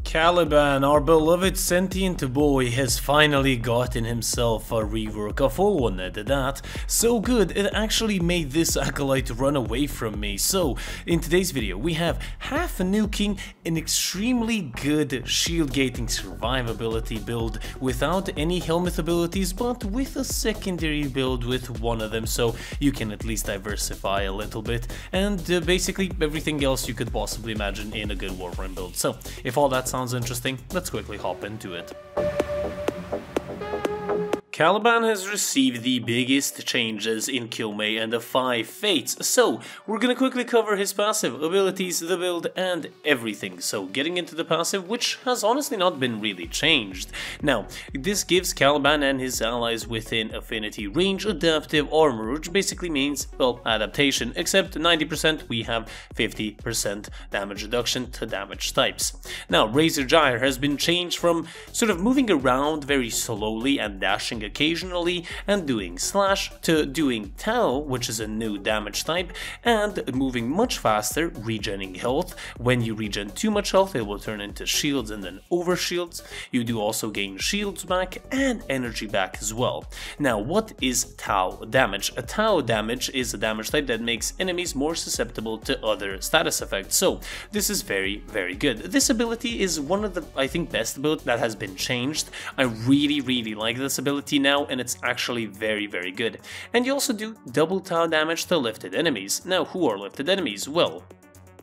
Caliban, our beloved sentient boy, has finally gotten himself a rework, a full one at that. So good, it actually made this acolyte run away from me. So, in today's video, we have half nuking an extremely good shield gating survivability build without any helmet abilities, but with a secondary build with one of them, so you can at least diversify a little bit, and basically everything else you could possibly imagine in a good Warframe build. So, if all that sounds interesting, let's quickly hop into it. Caliban has received the biggest changes in Koumei and the 5 fates, so we're gonna quickly cover his passive, abilities, the build, and everything. So getting into the passive, which has honestly not been really changed. Now, this gives Caliban and his allies within affinity range adaptive armor, which basically means, well, adaptation, except 90% we have 50% damage reduction to damage types. Now, Razor Gyre has been changed from sort of moving around very slowly and dashing occasionally and doing slash to doing tau, which is a new damage type, and moving much faster, regenerating health. When you regen too much health, it will turn into shields and then over shields. You do also gain shields back and energy back as well. Now, what is tau damage? A tau damage is a damage type that makes enemies more susceptible to other status effects, so this is very, very good. This ability is one of the, I think, best abilities that has been changed. I really like this ability now, and it's actually very, very good. And you also do double tau damage to lifted enemies. Now, who are lifted enemies? Well,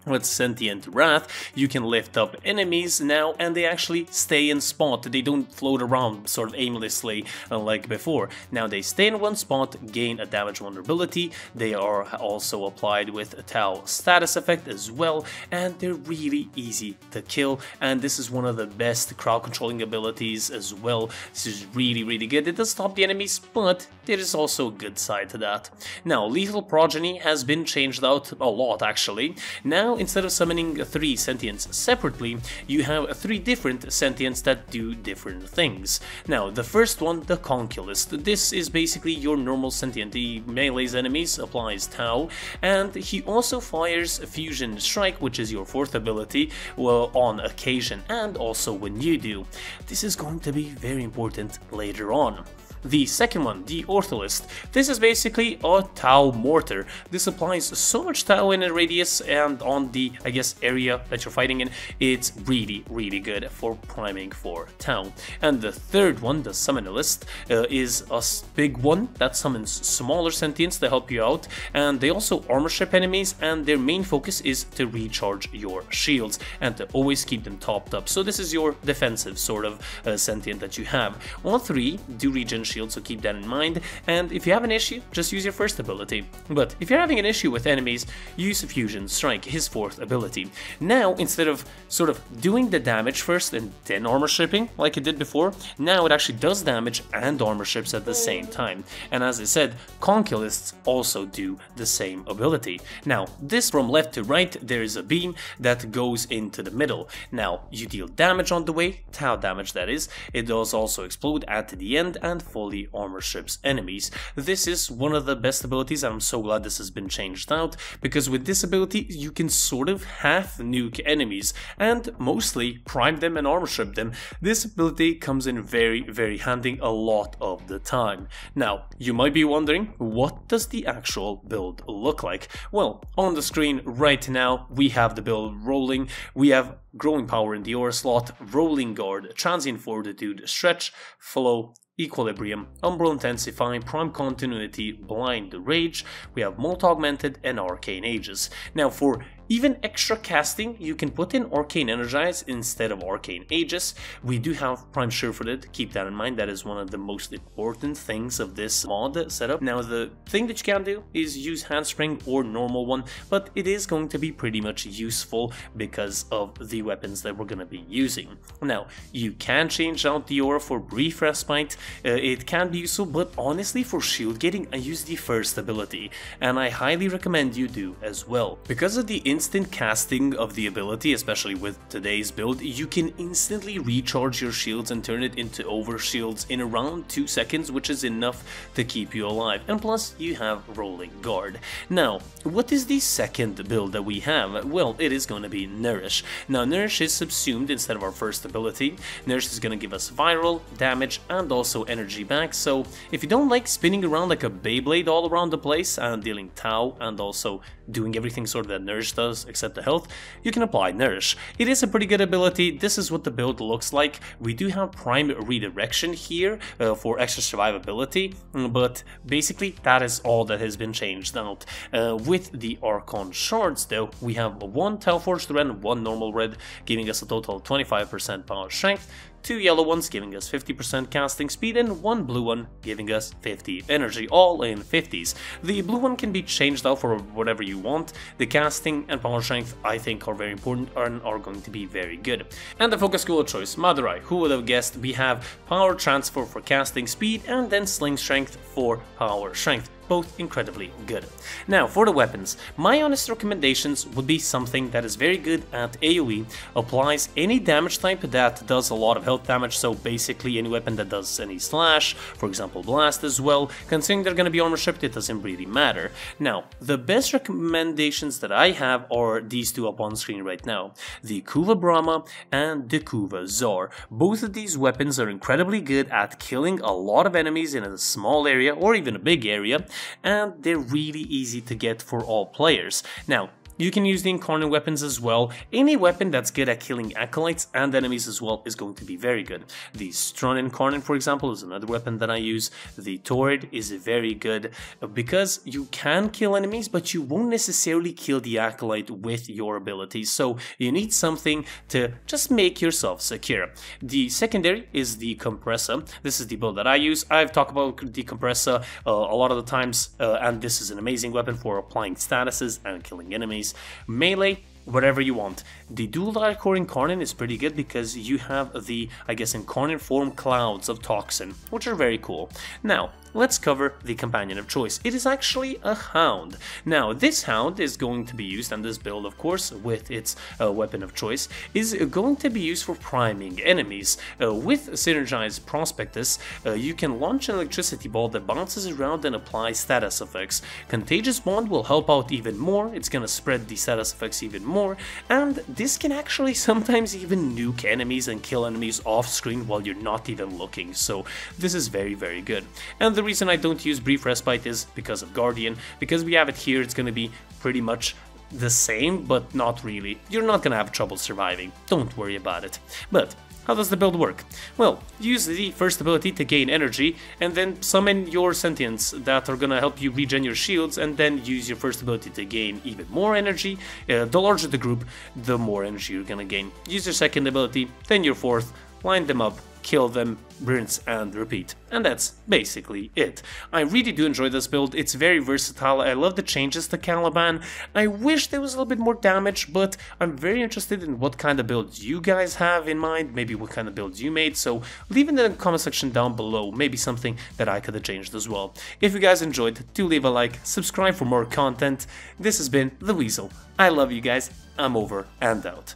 with Sentient Wrath, you can lift up enemies now, and they actually stay in spot. They don't float around sort of aimlessly like before. Now they stay in one spot, gain a damage vulnerability. They are also applied with a Tau status effect as well, and they're really easy to kill. And this is one of the best crowd controlling abilities as well. This is really good. It does stop the enemies, but there is also a good side to that. Now, Leathel Progeny has been changed out a lot actually. Now, instead of summoning 3 sentients separately, you have 3 different sentients that do different things. Now, the first one, the Conquilist. This is basically your normal sentient. He melees enemies, applies Tau, and he also fires Fusion Strike, which is your 4th ability, well, on occasion, and also when you do. This is going to be very important later on. The second one, the Ortholist. This is basically a Tau Mortar. This applies so much Tau in a radius and on the, I guess, area that you're fighting in. It's really good for priming for Tau. And the third one, the Summonerist, is a big one that summons smaller sentients to help you out. And they also armor strip enemies, and their main focus is to recharge your shields and to always keep them topped up. So this is your defensive sort of sentient that you have. All 3 do regen shield, so keep that in mind, and if you have an issue, just use your first ability. But if you're having an issue with enemies, use Fusion Strike, his 4th ability. Now, instead of sort of doing the damage first and then armor stripping like it did before, now it actually does damage and armor strips at the same time. And as I said, Conquilists also do the same ability. Now, this from left to right, there is a beam that goes into the middle. Now, you deal damage on the way, Tau damage that is. It does also explode at the end and fully armor strips enemies. This is one of the best abilities, and I'm so glad this has been changed out, because with this ability you can sort of half nuke enemies and mostly prime them and armor strip them. This ability comes in very handy a lot of the time. Now, you might be wondering, what does the actual build look like? Well, on the screen right now we have the build rolling. We have growing power in the aura slot, rolling guard, transient fortitude, stretch, flow, equilibrium, umbral intensify, prime continuity, blind rage. We have molt augmented and arcane ages. Now, for even extra casting, you can put in Arcane Energize instead of Arcane Aegis. We do have Prime Surefooted, keep that in mind, that is one of the most important things of this mod setup. Now, the thing that you can do is use Handspring or normal one, but it is going to be pretty much useful because of the weapons that we're going to be using. Now, you can change out the aura for brief respite, it can be useful, but honestly for shield gating I use the first ability, and I highly recommend you do as well. Because of the instant casting of the ability, especially with today's build. You can instantly recharge your shields and turn it into over shields in around 2 seconds, which is enough to keep you alive. And plus, you have rolling guard. Now, what is the second build that we have? Well, it is going to be Nourish. Now, Nourish is subsumed instead of our first ability. Nourish is going to give us viral, damage, and also energy back. So, if you don't like spinning around like a Beyblade all around the place and dealing Tau and also doing everything sort of that Nourish does except the health, you can apply Nourish. It is a pretty good ability. This is what the build looks like. We do have Prime Redirection here for extra survivability, but basically that is all that has been changed out. With the Archon shards though, we have one Tau Forged Red, one normal red, giving us a total of 25% power strength, 2 yellow ones giving us 50% casting speed, and 1 blue one giving us 50 energy, all in 50s. The blue one can be changed out for whatever you want. The casting and power strength I think are very important and are going to be very good. And the focus skill of choice, Madurai, who would have guessed? We have power transfer for casting speed and then sling strength for power strength. Both incredibly good. Now, for the weapons, my honest recommendations would be something that is very good at AoE, applies any damage type that does a lot of health damage, so basically any weapon that does any slash, for example blast as well. Considering they're going to be armor shipped, it doesn't really matter. Now, the best recommendations that I have are these two up on screen right now, the Kuva Brahma and the Kuva Zar. Both of these weapons are incredibly good at killing a lot of enemies in a small area or even a big area, and they're really easy to get for all players. Now, you can use the Incarnate weapons as well. Any weapon that's good at killing acolytes and enemies as well is going to be very good. The Strun Incarnate, for example, is another weapon that I use. The Torrid is very good because you can kill enemies, but you won't necessarily kill the acolyte with your abilities, so you need something to just make yourself secure. The secondary is the Compressor. This is the build that I use. I've talked about the Compressor a lot of the times, and this is an amazing weapon for applying statuses and killing enemies. Melee, whatever you want. The Dual Dark Core Incarnate is pretty good because you have the, I guess, Incarnate form clouds of Toxin, which are very cool. Now, let's cover the companion of choice. It is actually a Hound. Now, this Hound is going to be used, and this build, of course, with its weapon of choice, is going to be used for priming enemies. With Synergized Prospectus, you can launch an electricity ball that bounces around and applies status effects. Contagious Bond will help out even more. It's gonna spread the status effects even more, and this can actually sometimes even nuke enemies and kill enemies off screen while you're not even looking, so this is very, very good. And the reason I don't use Brief Respite is because of Guardian. Because we have it here, it's going to be pretty much the same, but not really. You're not going to have trouble surviving, don't worry about it. But how does the build work? Well, use the first ability to gain energy, and then summon your sentients that are gonna help you regen your shields, and then use your first ability to gain even more energy. The larger the group, the more energy you're gonna gain. Use your second ability, then your fourth, line them up, kill them, rinse and repeat. And that's basically it. I really do enjoy this build, it's very versatile, I love the changes to Caliban. I wish there was a little bit more damage, but I'm very interested in what kind of builds you guys have in mind, maybe what kind of builds you made, so leave in the comment section down below, maybe something that I could have changed as well. If you guys enjoyed, do leave a like, subscribe for more content. This has been The Weasel. I love you guys, I'm over and out.